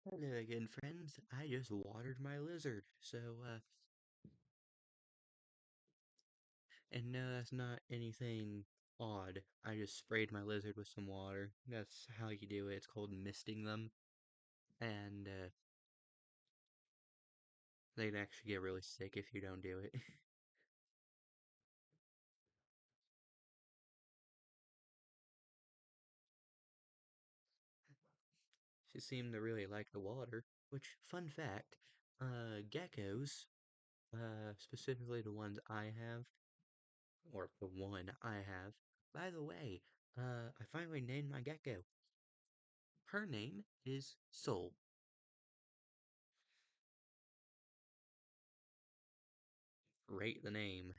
Hello again, friends. I just watered my lizard. And no, that's not anything odd. I just sprayed my lizard with some water. That's how you do it. It's called misting them. And, they'd actually get really sick if you don't do it. She seemed to really like the water. Which, fun fact, geckos, specifically the ones I have, or the one I have. By the way, I finally named my gecko. Her name is Soul. Rate the name.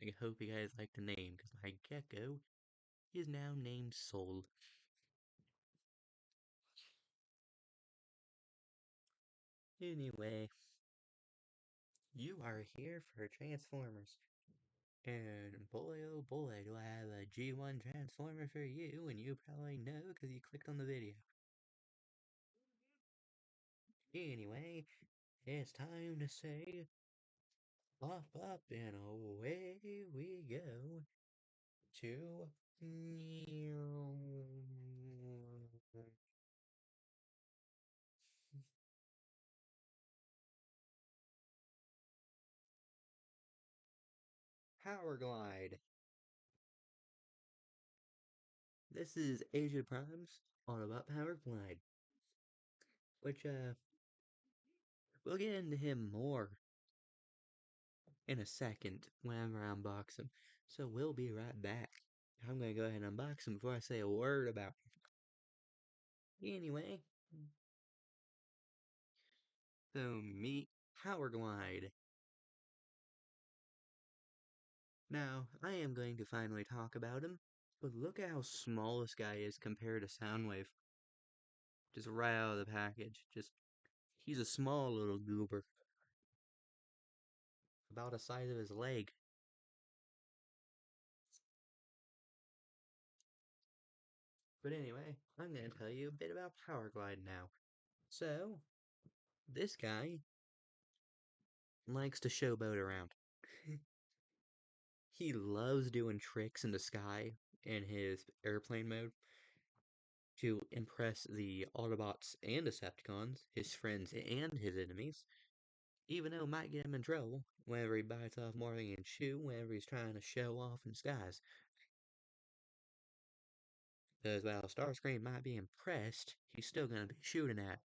I hope you guys like the name, because my gecko is now named Soul. Anyway, you are here for Transformers. And boy oh boy, do I have a G1 Transformer for you, and you probably know because you clicked on the video. Anyway, it's time to say, pop up, and away we go to POWERGLIDE. This is Asia Prime's all about POWERGLIDE, which we'll get into him more in a second whenever I unbox him. So we'll be right back. I'm gonna go ahead and unbox him before I say a word about him. Anyway, so meet POWERGLIDE. Now, I am going to finally talk about him, but look at how small this guy is compared to Soundwave. Just right out of the package. He's a small little goober. About the size of his leg. But anyway, I'm going to tell you a bit about POWERGLIDE now. So, this guy likes to showboat around. He loves doing tricks in the sky in his airplane mode to impress the Autobots and Decepticons, his friends and his enemies, even though it might get him in trouble whenever he bites off more than he can chew whenever he's trying to show off in skies. Because while Starscream might be impressed, he's still going to be shooting at.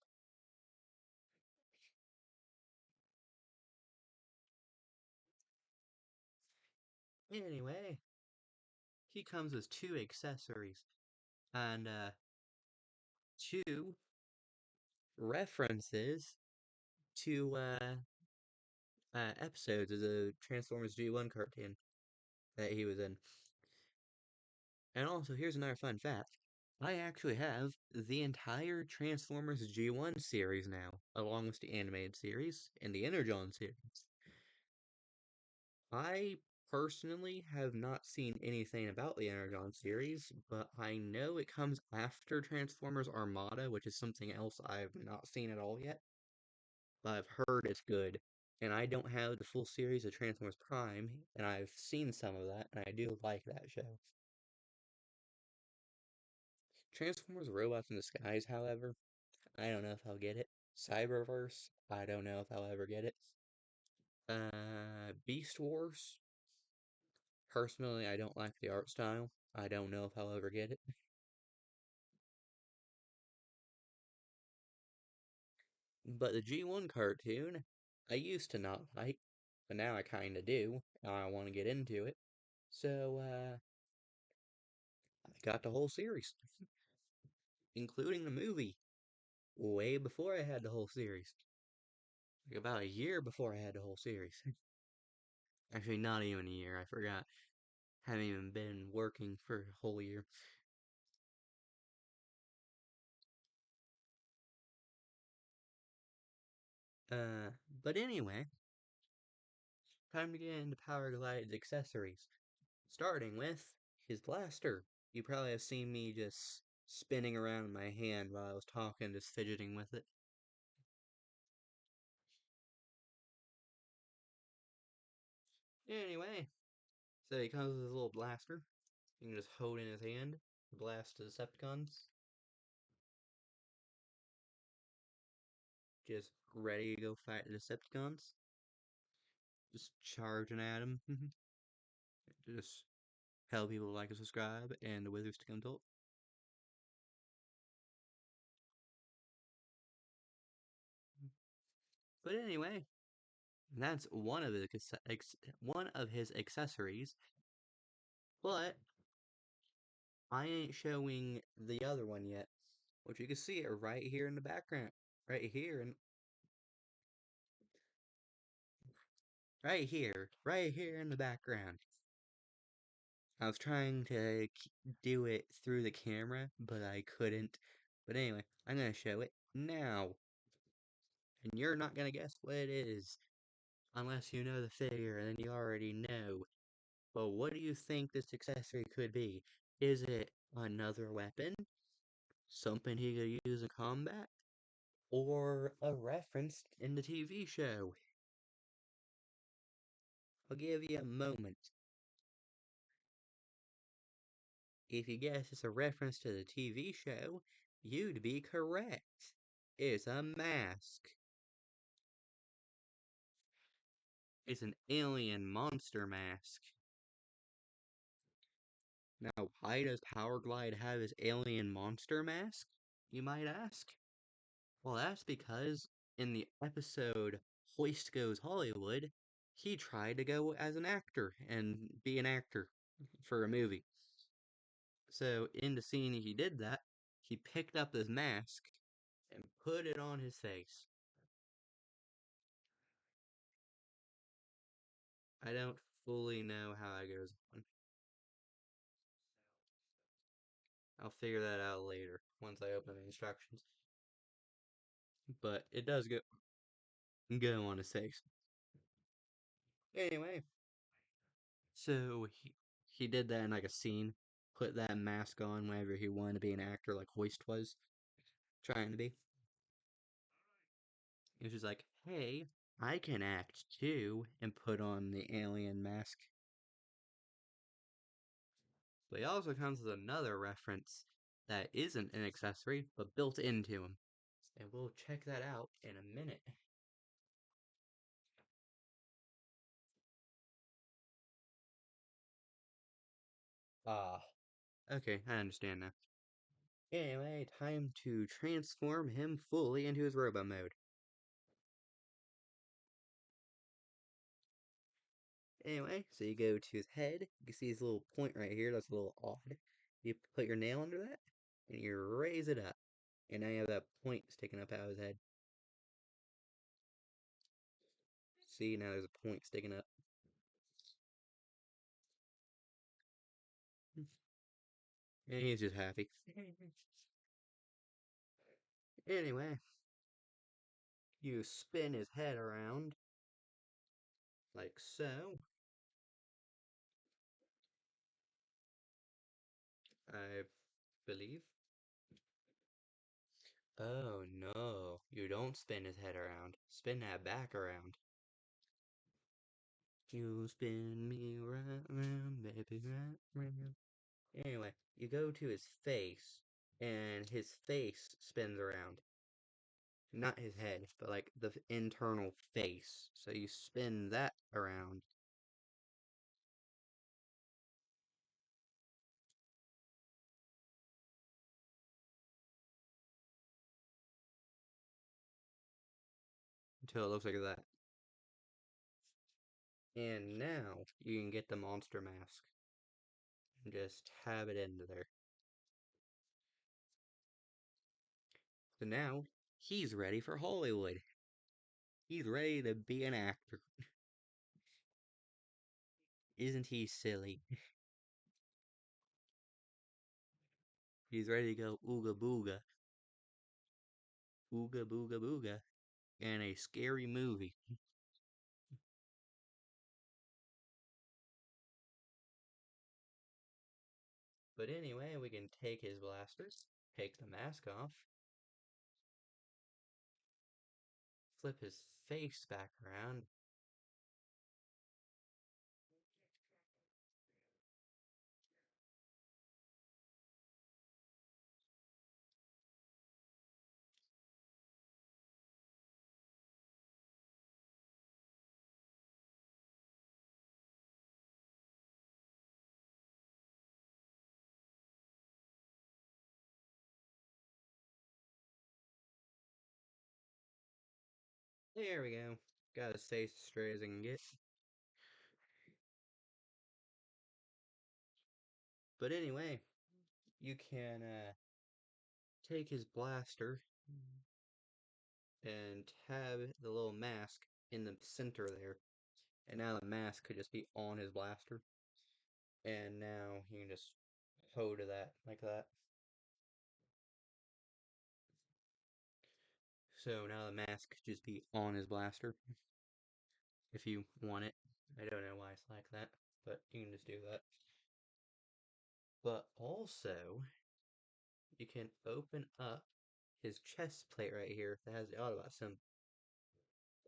Anyway, he comes with two accessories and two references to episodes of the Transformers G1 cartoon that he was in. And also, here's another fun fact. I actually have the entire Transformers G1 series now, along with the animated series and the Energon series. I personally have not seen anything about the Energon series, but I know it comes after Transformers Armada, which is something else I've not seen at all yet. But I've heard it's good. And I don't have the full series of Transformers Prime, and I've seen some of that, and I do like that show. Transformers Robots in Disguise, however, I don't know if I'll get it. Cyberverse, I don't know if I'll ever get it. Beast Wars, personally, I don't like the art style. I don't know if I'll ever get it. But the G1 cartoon, I used to not like, but now I kinda do. I want to get into it. So, I got the whole series, including the movie, way before I had the whole series. Like about a year before I had the whole series. Actually, not even a year, I forgot. Haven't even been working for a whole year. Uh, but anyway, time to get into Powerglide's accessories. Starting with his blaster. You probably have seen me just spinning around in my hand while I was talking, just fidgeting with it. Anyway, so he comes with his little blaster. You can just hold in his hand, blast the Decepticons. Just ready to go fight the Decepticons. Just charging at them. Just tell people to like and subscribe, and the wizards to come talk. But anyway, that's one of his accessories. But I ain't showing the other one yet, which you can see it right here in the background, right here in the background. I was trying to do it through the camera, but I couldn't. But anyway, I'm gonna show it now, and you're not gonna guess what it is unless you know the figure, and then you already know. But what do you think this accessory could be? Is it another weapon? Something he could use in combat? Or a reference in the TV show? I'll give you a moment. If you guess it's a reference to the TV show, you'd be correct. It's a mask. It's an alien monster mask. Now, why does POWERGLIDE have his alien monster mask, you might ask? Well, that's because in the episode Hoist Goes Hollywood, he tried to go as an actor and be an actor for a movie. So, in the scene he did that, he picked up his mask and put it on his face. I don't fully know how that goes on. I'll figure that out later once I open the instructions. But it does go on his face. Anyway, so he did that in like a scene, put that mask on whenever he wanted to be an actor, like Hoist was trying to be. He was just like, "Hey, I can act too," and put on the alien mask. But he also comes with another reference that isn't an accessory, but built into him. And we'll check that out in a minute. Ah, okay, I understand now. Anyway, time to transform him fully into his robot mode. Anyway, so you go to his head. You can see his little point right here. That's a little odd. You put your nail under that, and you raise it up. And now you have that point sticking up out of his head. See, now there's a point sticking up. And he's just happy. Anyway, you spin his head around, like so. I believe. Oh no, you don't spin his head around. Spin that back around. You spin me right round, baby, right round. Anyway, you go to his face, and his face spins around. Not his head, but like the internal face. So you spin that around. Until it looks like that. And now you can get the monster mask and just have it into there. So now he's ready for Hollywood. He's ready to be an actor. Isn't he silly? He's ready to go ooga booga, ooga booga booga, in a scary movie. But anyway, we can take his blaster take the mask off, flip his face back around. There we go. Got his face as straight as I can get. But anyway, you can take his blaster and have the little mask in the center there. And now the mask could just be on his blaster. And now you can just hold to that like that. So now the mask could just be on his blaster if you want it. I don't know why it's like that, but you can just do that. But also, you can open up his chest plate right here that has the Autobot symbol.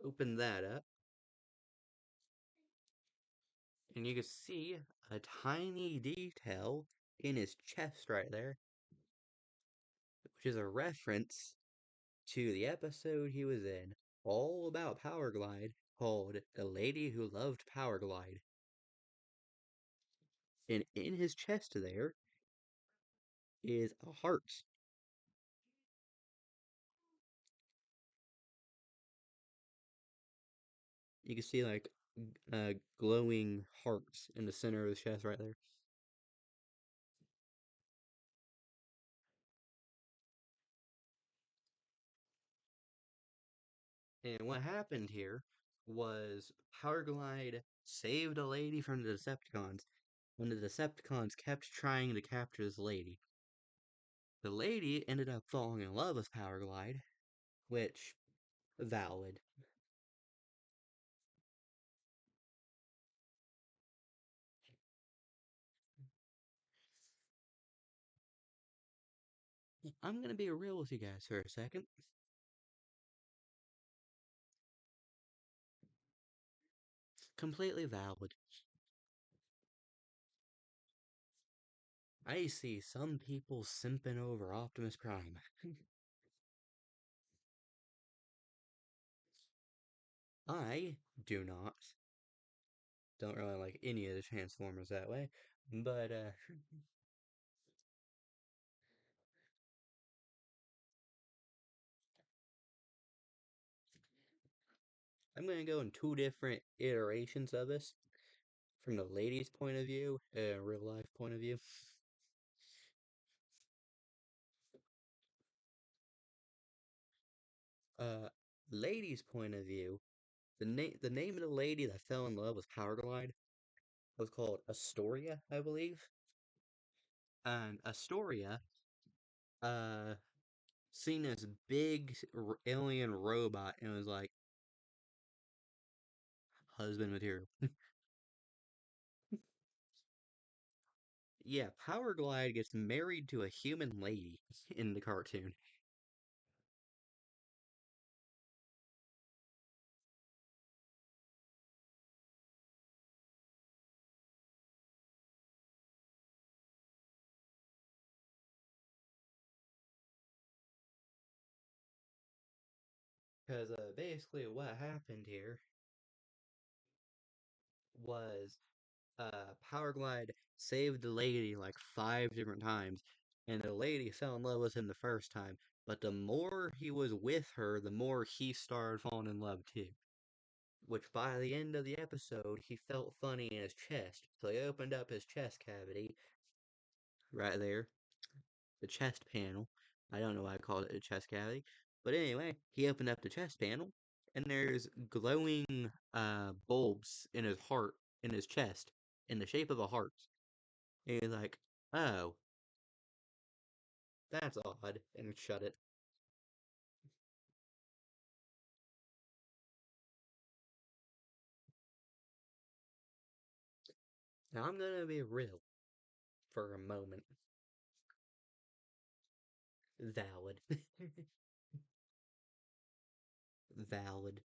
Open that up, and you can see a tiny detail in his chest right there, which is a reference to the episode he was in, all about Powerglide, called The Lady Who Loved Powerglide. And in his chest there is a heart. You can see like glowing hearts in the center of his chest right there. And what happened here was Powerglide saved a lady from the Decepticons when the Decepticons kept trying to capture this lady. The lady ended up falling in love with Powerglide, which, valid. I'm gonna be real with you guys for a second. Completely valid. I see some people simping over Optimus Prime. I do not. Don't really like any of the Transformers that way. But, I'm gonna go in two different iterations of this. From the lady's point of view and real life point of view. Uh, lady's point of view, the name of the lady that fell in love with Powerglide was called Astoria, I believe. And Astoria, uh, seen this big alien robot and was like husband material. Yeah, Powerglide gets married to a human lady in the cartoon. Because basically what happened here was Powerglide saved the lady like 5 different times, and the lady fell in love with him the first time. But the more he was with her, the more he started falling in love too. Which by the end of the episode, he felt funny in his chest. So he opened up his chest cavity right there, the chest panel. I don't know why I called it a chest cavity. But anyway, he opened up the chest panel, and there's glowing bulbs in his heart, in his chest, in the shape of a heart. And he's like, oh, that's odd, and shut it. Now I'm gonna be real for a moment. Valid. Valid.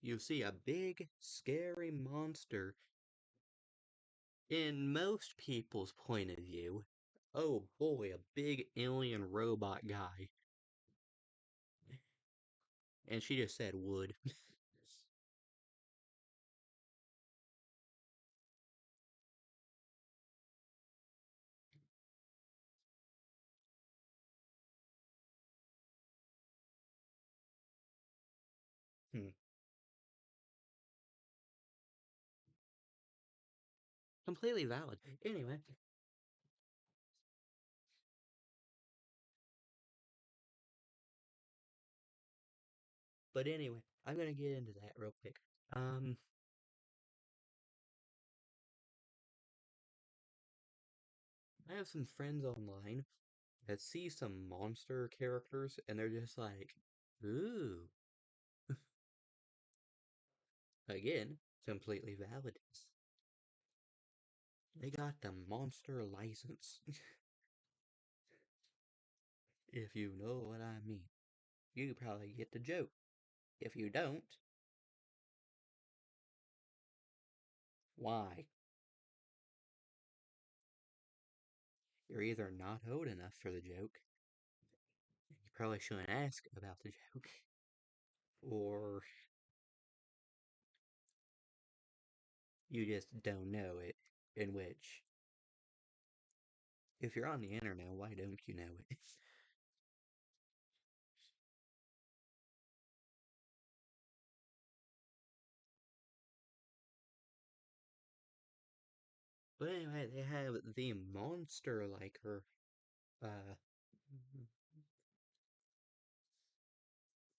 You see a big, scary monster in most people's point of view. Oh boy, a big alien robot guy. And she just said would. Hmm. Completely valid. Anyway, I'm gonna get into that real quick. Um, I have some friends online that see some monster characters and they're just like, ooh, again, completely valid. They got the monster license, if you know what I mean. You probably get the joke. If you don't, why? You're either not old enough for the joke, you probably shouldn't ask about the joke, or you just don't know it, in which, if you're on the internet, why don't you know it? But anyway, they have the monster liker uh,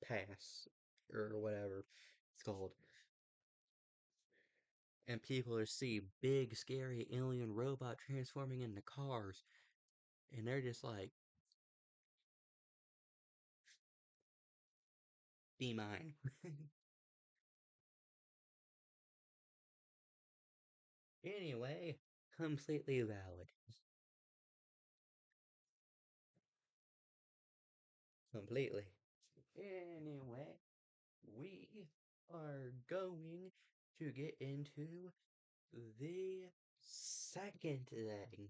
pass, or whatever it's called. And people see big, scary alien robot transforming into cars, and they're just like, be mine. Anyway, completely valid. Completely. Anyway, we are going to get into the second thing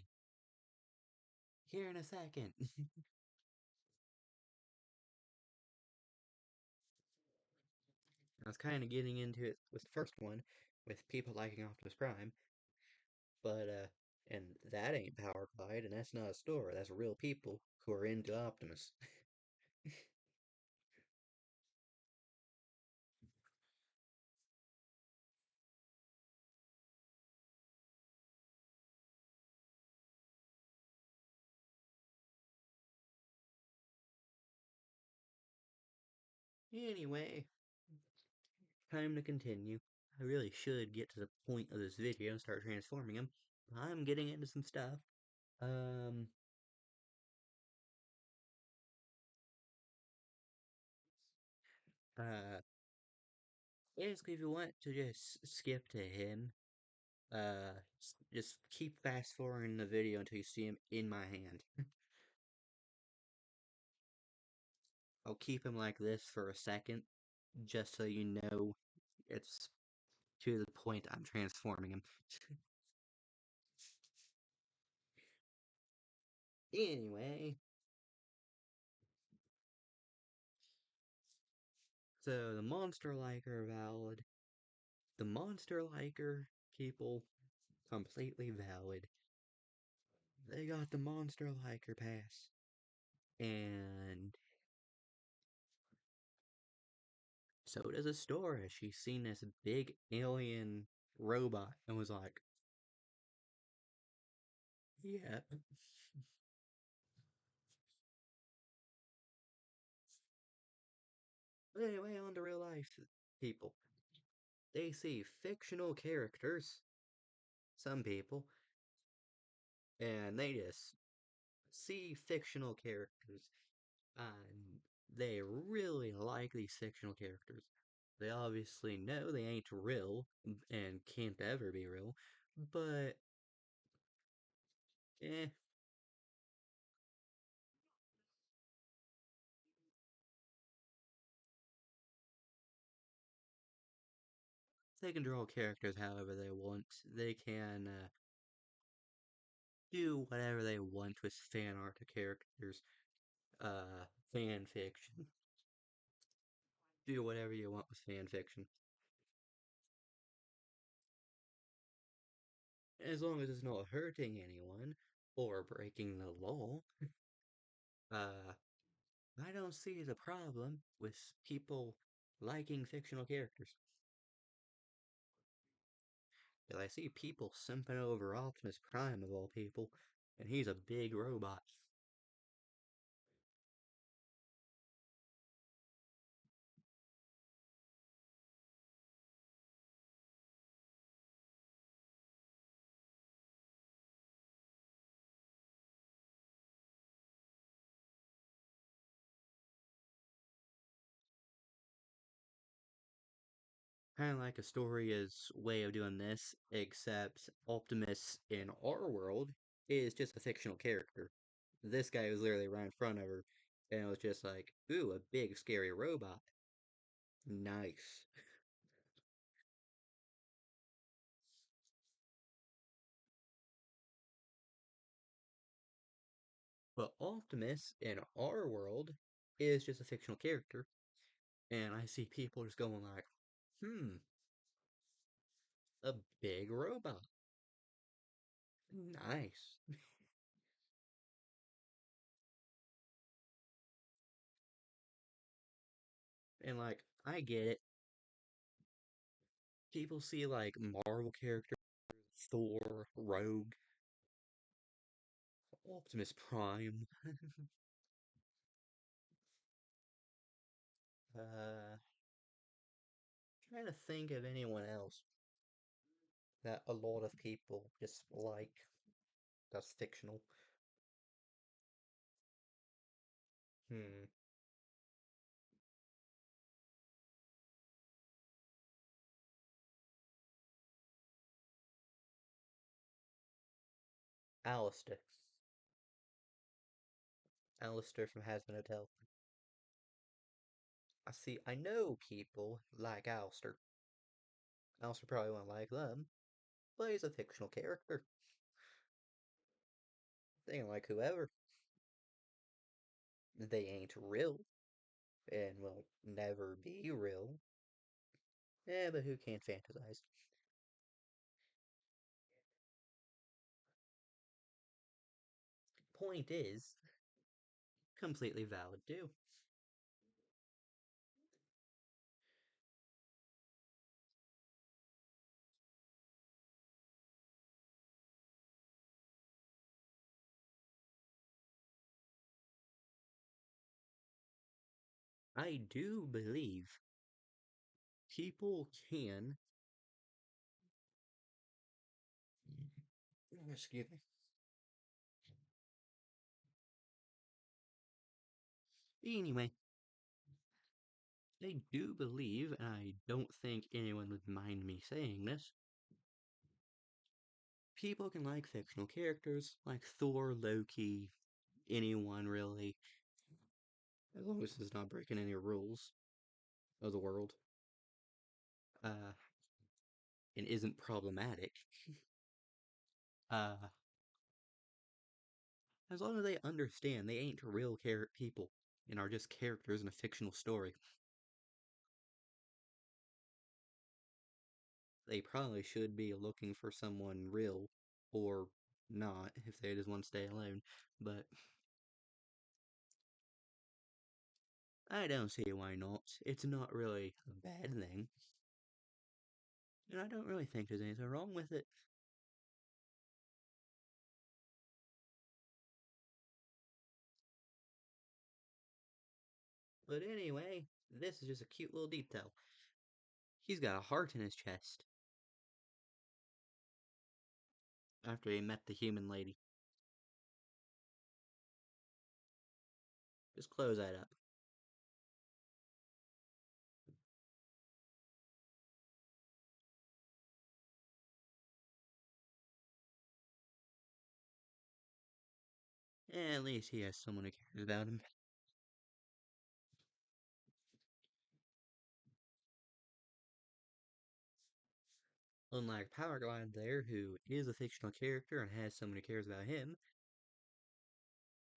here in a second. I was kind of getting into it with the first one, with people liking Optimus Prime, but, and that ain't Power Glide, and that's not a store, that's real people who are into Optimus. Anyway, time to continue. I really should get to the point of this video and start transforming him. I'm getting into some stuff. Um, uh, Basically, if you want to just skip to him, just keep fast forwarding the video until you see him in my hand. I'll keep him like this for a second, just so you know it's to the point I'm transforming him. Anyway, so the monster liker valid. The monster liker people completely valid. They got the monster liker pass. And so does Astora. She's seen this big alien robot and was like, yeah. But anyway, on to real life people. They see fictional characters, some people, and they just see fictional characters, and they really like these fictional characters. They obviously know they ain't real and can't ever be real, but eh, They can draw characters however they want. They can do whatever they want with fan art of characters, fan fiction. Do whatever you want with fan fiction. As long as it's not hurting anyone or breaking the law, uh, I don't see the problem with people liking fictional characters. But I see people simping over Optimus Prime of all people, and he's a big robot. Kind of like Astoria's way of doing this, except Optimus in our world is just a fictional character. This guy was literally right in front of her, and it was just like, ooh, a big scary robot. Nice. But Optimus in our world is just a fictional character, and I see people just going like, a big robot. Nice. And like, I get it. People see like Marvel characters, Thor, Rogue, Optimus Prime. Trying to think of anyone else that a lot of people just like that's fictional. Hmm. Alistair. Alistair from Hazbin Hotel. I know people like Alistair. Alistair probably won't like them, but he's a fictional character. They can like whoever. They ain't real, and will never be real. Yeah, but who can't fantasize? Point is, completely valid too. I do believe people can. Excuse me. Anyway, I do believe, and I don't think anyone would mind me saying this, people can like fictional characters like Thor, Loki, anyone really, as long as it's not breaking any rules of the world, uh, and isn't problematic. Uh, as long as they understand they ain't real people and are just characters in a fictional story. They probably should be looking for someone real or not if they just want to stay alone. But I don't see why not. It's not really a bad thing. And I don't really think there's anything wrong with it. But anyway, this is just a cute little detail. He's got a heart in his chest after he met the human lady. Just close that up. At least he has someone who cares about him. Unlike POWERGLIDE there, who is a fictional character and has someone who cares about him,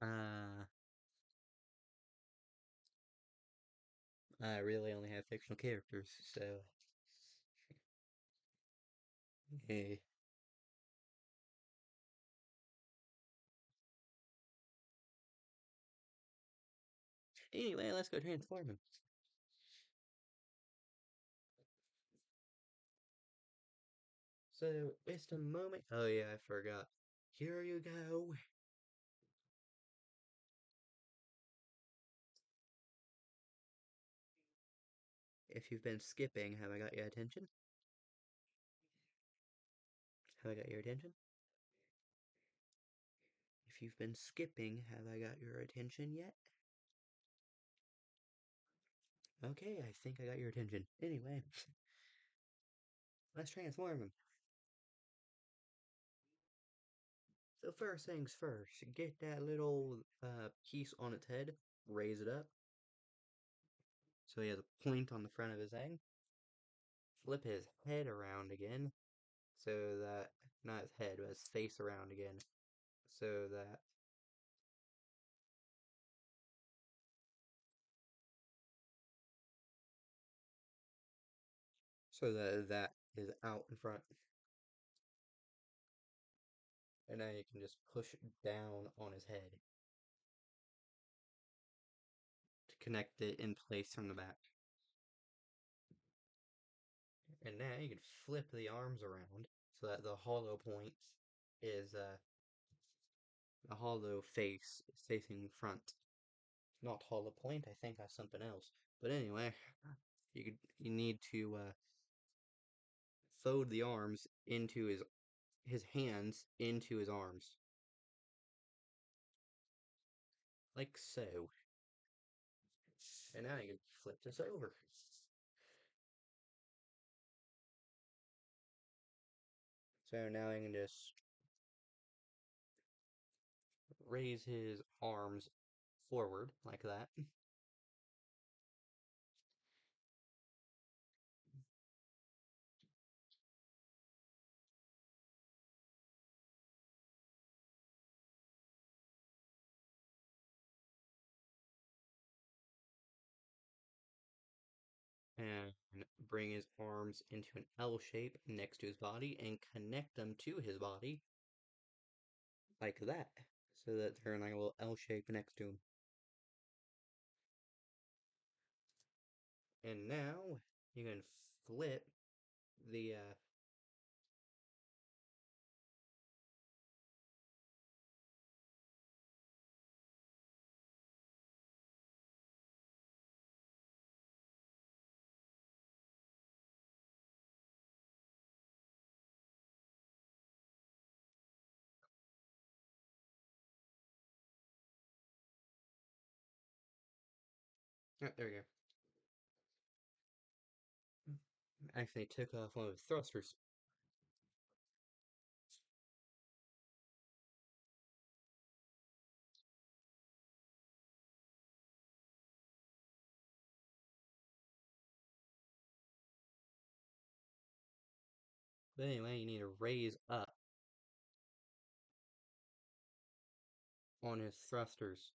uh, I really only have fictional characters, so, eh. Anyway, let's go transform him. So, it's the moment. Oh, yeah, I forgot. Here you go. If you've been skipping, have I got your attention? Have I got your attention? If you've been skipping, have I got your attention yet? Okay, I think I got your attention. Anyway, let's transform him. So first things first, get that little piece on its head, raise it up, so he has a point on the front of his egg. Flip his head around again, so that, not his head, but his face around again, so that that is out in front. And now you can just push down on his head to connect it in place from the back. And now you can flip the arms around so that the hollow point is the hollow face is facing front. Not hollow point, I think that's something else. But anyway, you need to fold the arms into his hands into his arms. Like so. And now you can flip this over. So now I can just raise his arms forward like that. And bring his arms into an L shape next to his body and connect them to his body like that. So that they're in like a little L shape next to him. And now you can flip the oh, there we go. Actually took off one of his thrusters. But anyway, you need to raise up on his thrusters.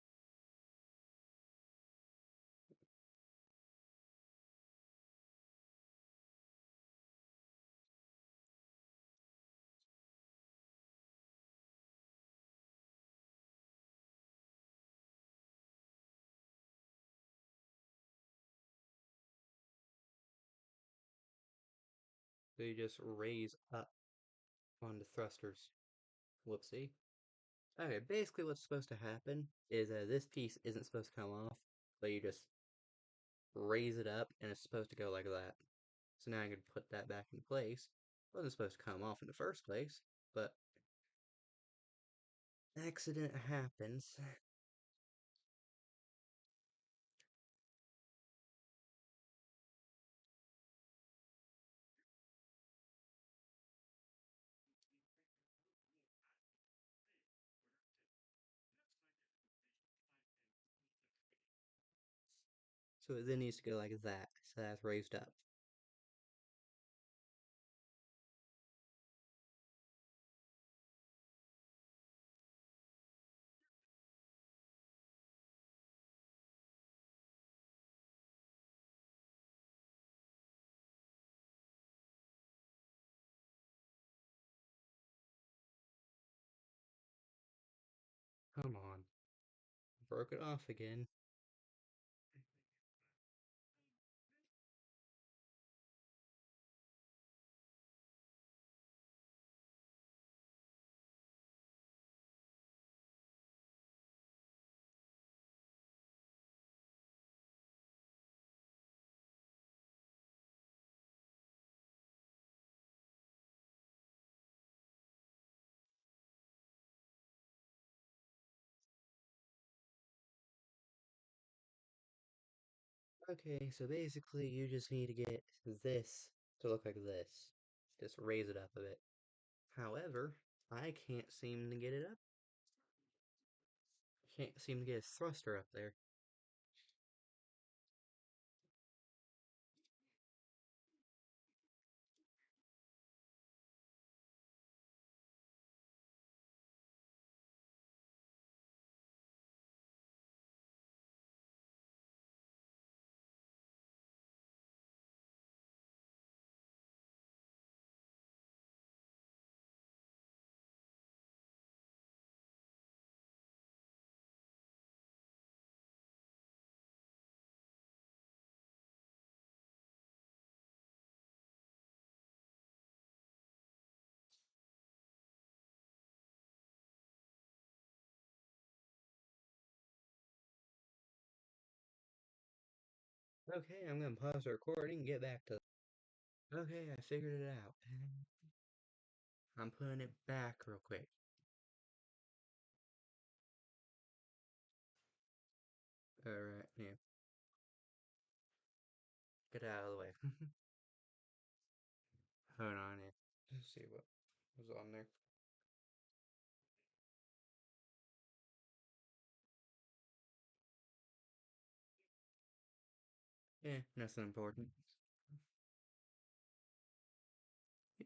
So you just raise up on the thrusters. Whoopsie. Okay, basically what's supposed to happen is this piece isn't supposed to come off, but you just raise it up and it's supposed to go like that. So now I can put that back in place. It wasn't supposed to come off in the first place, but accident happens. So it then needs to go like that, so that's raised up. broke it off again. Okay, so basically you just need to get this to look like this. Just raise it up a bit. However, I can't seem to get it up. Can't seem to get a thruster up there. Okay, I'm gonna pause the recording and get back to. Okay, I figured it out. I'm putting it back real quick. Alright, yeah. Get out of the way. Hold on, yeah. Let's see what was on there. Yeah, nothing important.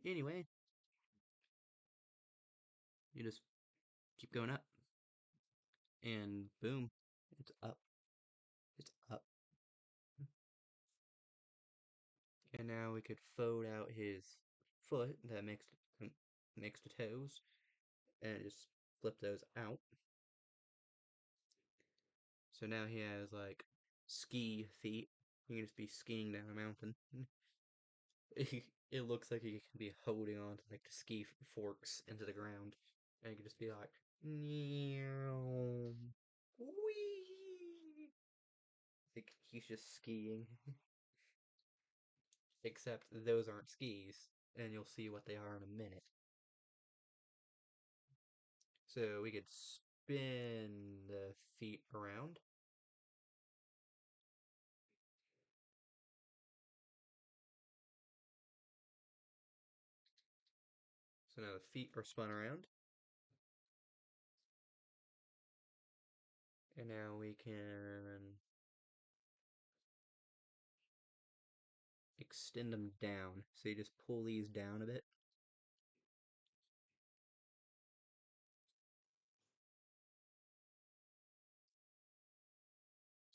Anyway, you just keep going up, and boom, it's up. It's up. And now we could fold out his foot that makes the toes, and just flip those out. So now he has like ski feet. He can just be skiing down a mountain. It looks like he can be holding on to like the ski forks into the ground, and he can just be like, "Meow, wee." Like he's just skiing. Except those aren't skis, and you'll see what they are in a minute. So we could spin the feet around. So now the feet are spun around. And now we can extend them down. So you just pull these down a bit.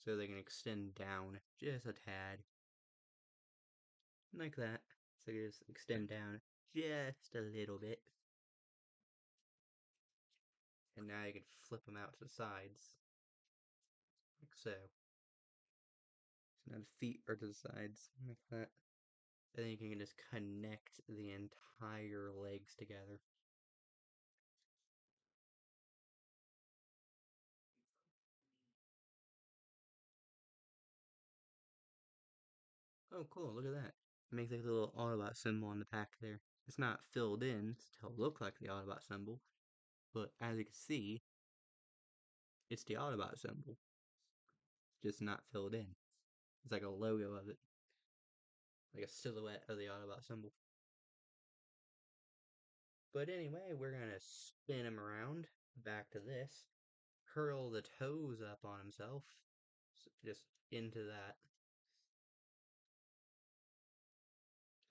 So they can extend down just a tad. Like that. So you just extend down just a little bit. And now you can flip them out to the sides. Like so. So now the feet are to the sides. Like that. And then you can just connect the entire legs together. Oh, cool, look at that. It makes like a little Autobot symbol on the back there. It's not filled in to look like the Autobot symbol, but as you can see, it's the Autobot symbol, just not filled in. It's like a logo of it, like a silhouette of the Autobot symbol. But anyway, we're gonna spin him around back to this, curl the toes up on himself, so just into that.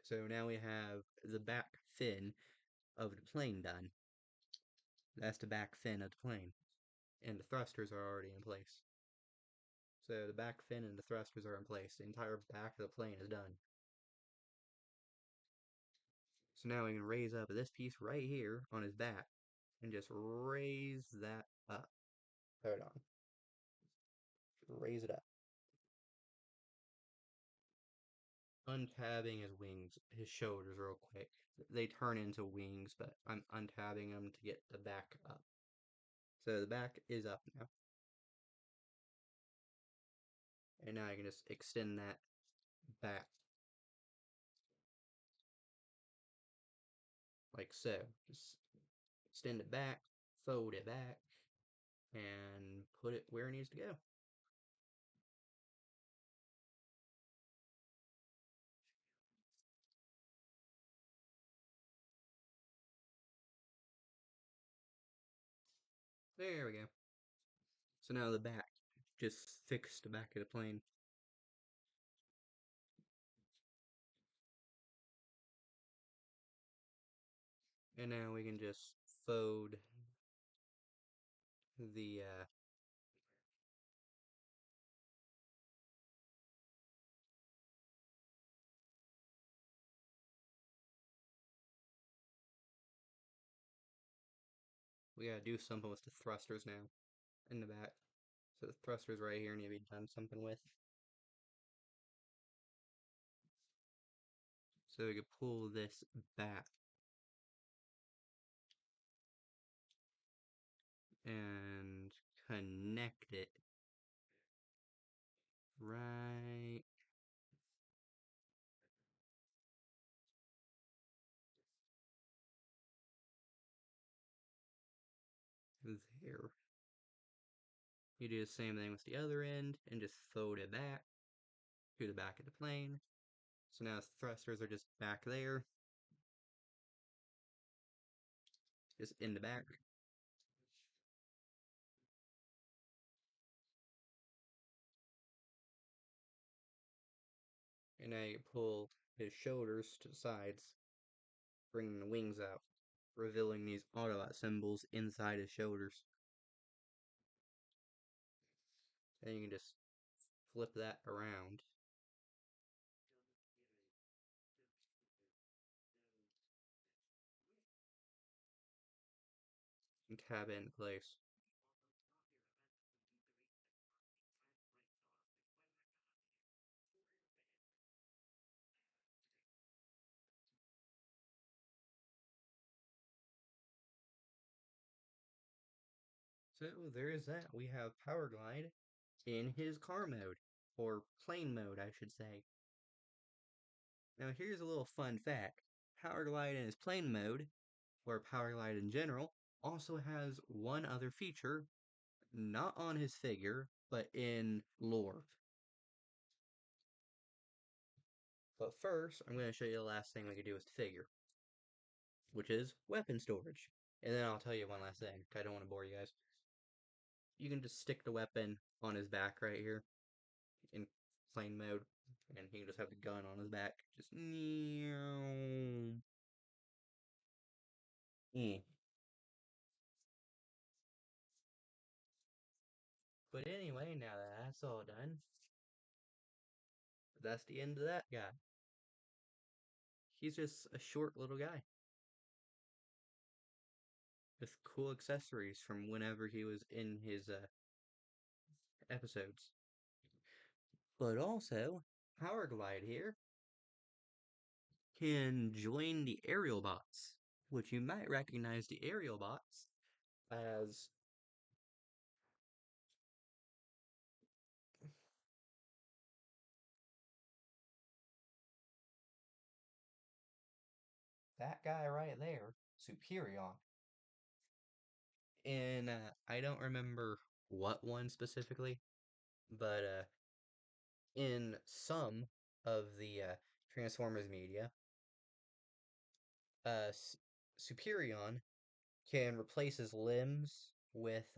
So now we have the back fin of the plane done. That's the back fin of the plane. And the thrusters are already in place. So the back fin and the thrusters are in place. The entire back of the plane is done. So now we can raise up this piece right here on his back and just raise that up. Hold on. raise it up. Untabbing his wings, his shoulders real quick. They turn into wings, but I'm untabbing them to get the back up. So the back is up now. And now I can just extend that back. Like so. Just extend it back, fold it back, and put it where it needs to go. There we go. So now the back just fixed the back of the plane. And now we can just fold the we gotta do something with the thrusters now in the back. So the thrusters right here need to be done something with. So we could pull this back and connect it right there. You do the same thing with the other end and just fold it back to the back of the plane. So now the thrusters are just back there, just in the back. And now you pull his shoulders to the sides, bringing the wings out, revealing these Autobot symbols inside his shoulders. And you can just flip that around and tab it into place. So there is that. We have Powerglide in his car mode, or plane mode, I should say. Now here's a little fun fact. Powerglide in his plane mode, or Powerglide in general, also has one other feature, not on his figure, but in lore. But first, I'm going to show you the last thing we can do with the figure, which is weapon storage. And then I'll tell you one last thing, 'cause I don't want to bore you guys. You can just stick the weapon on his back right here in plane mode, and he can just have the gun on his back. Just meow. Mm. But anyway, now that that's all done, that's the end of that guy. He's just a short little guy with cool accessories from whenever he was in his episodes. But also, Powerglide here can join the aerial bots, which you might recognize the aerial bots as that guy right there, Superion. And I don't remember what one specifically, but in some of the Transformers media, Superion can replace his limbs with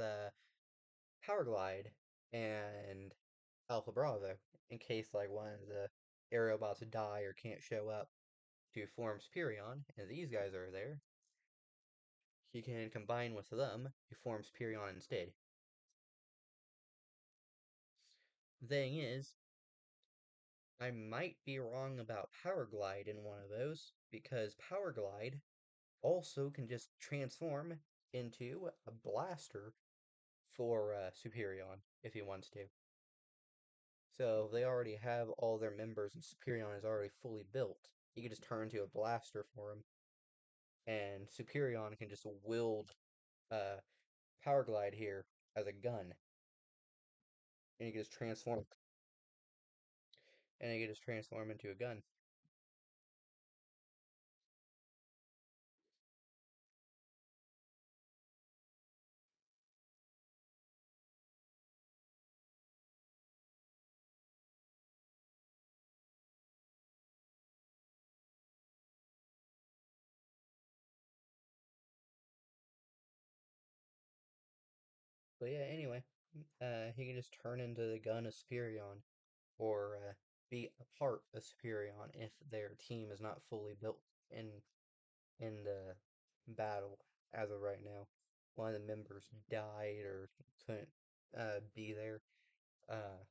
Powerglide and Alpha Bravo in case like one of the aerial bots die or can't show up to form Superion, and these guys are there. He can combine with them to form Superion instead. Thing is, I might be wrong about Powerglide in one of those, because Powerglide also can just transform into a blaster for Superion if he wants to. So they already have all their members and Superion is already fully built. You can just turn into a blaster for him, and Superion can just wield uh, Powerglide here as a gun, and you can just transform into a gun. But yeah, anyway, he can just turn into the gun of Superion, or be a part of Superion if their team is not fully built in the battle as of right now. One of the members died or couldn't be there. Uh,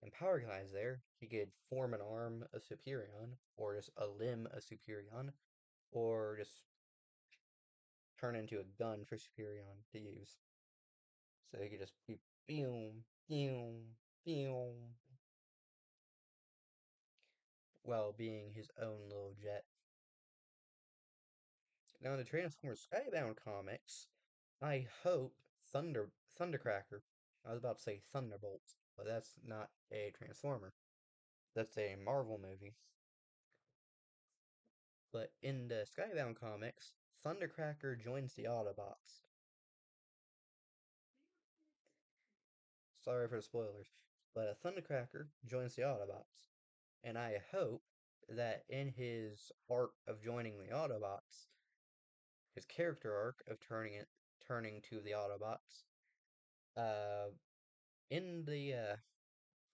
and Power Guy's there. He could form an arm of Superion, or just a limb of Superion, or just turn into a gun for Superion to use. So he could just be boom, boom, boom, while being his own little jet. Now in the Transformers Skybound comics, I hope Thundercracker. I was about to say Thunderbolt, but that's not a Transformer. That's a Marvel movie. But in the Skybound comics, Thundercracker joins the Autobots. Sorry for the spoilers, but a Thundercracker joins the Autobots. And I hope that in his arc of joining the Autobots, his character arc of turning to the Autobots, uh, in the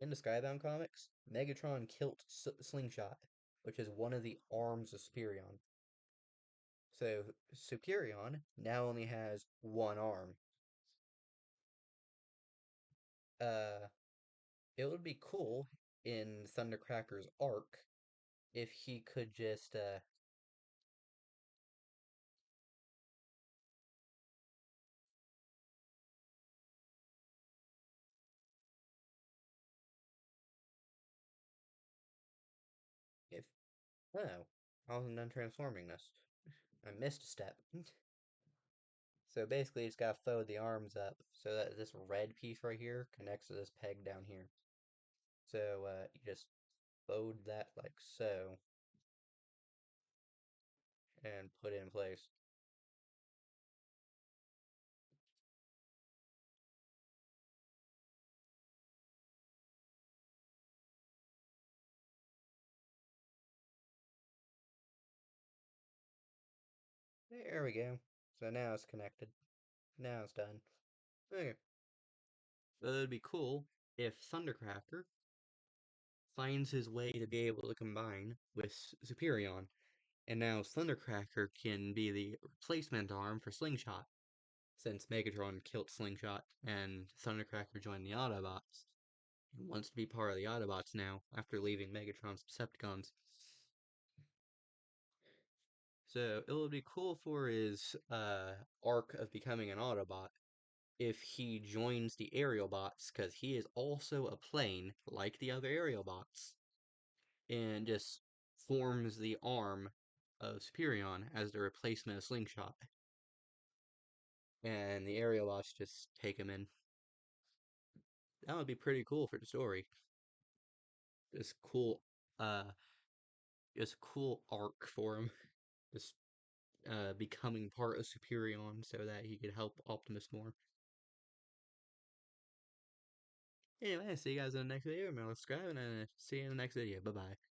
Skybound comics, Megatron killed Slingshot, which is one of the arms of Superion. So Superion now only has one arm. Uh, it would be cool in Thundercracker's arc if he could just if oh, I wasn't done transforming this. I missed a step. So basically, you just gotta fold the arms up so that this red piece right here connects to this peg down here. So you just fold that like so and put it in place. There we go. So now it's connected. Now it's done. Okay. But it'd be cool if Thundercracker finds his way to be able to combine with Superion. And now Thundercracker can be the replacement arm for Slingshot, since Megatron killed Slingshot and Thundercracker joined the Autobots. He wants to be part of the Autobots now after leaving Megatron's Decepticons. So it would be cool for his arc of becoming an Autobot if he joins the aerial bots, because he is also a plane like the other aerial bots, and just forms the arm of Superion as the replacement of Slingshot. And the aerial bots just take him in. That would be pretty cool for the story. Just cool, uh, just cool arc for him. Just becoming part of Superion so that he could help Optimus more. Anyway, see you guys in the next video. Remember to subscribe, and see you in the next video. Bye bye.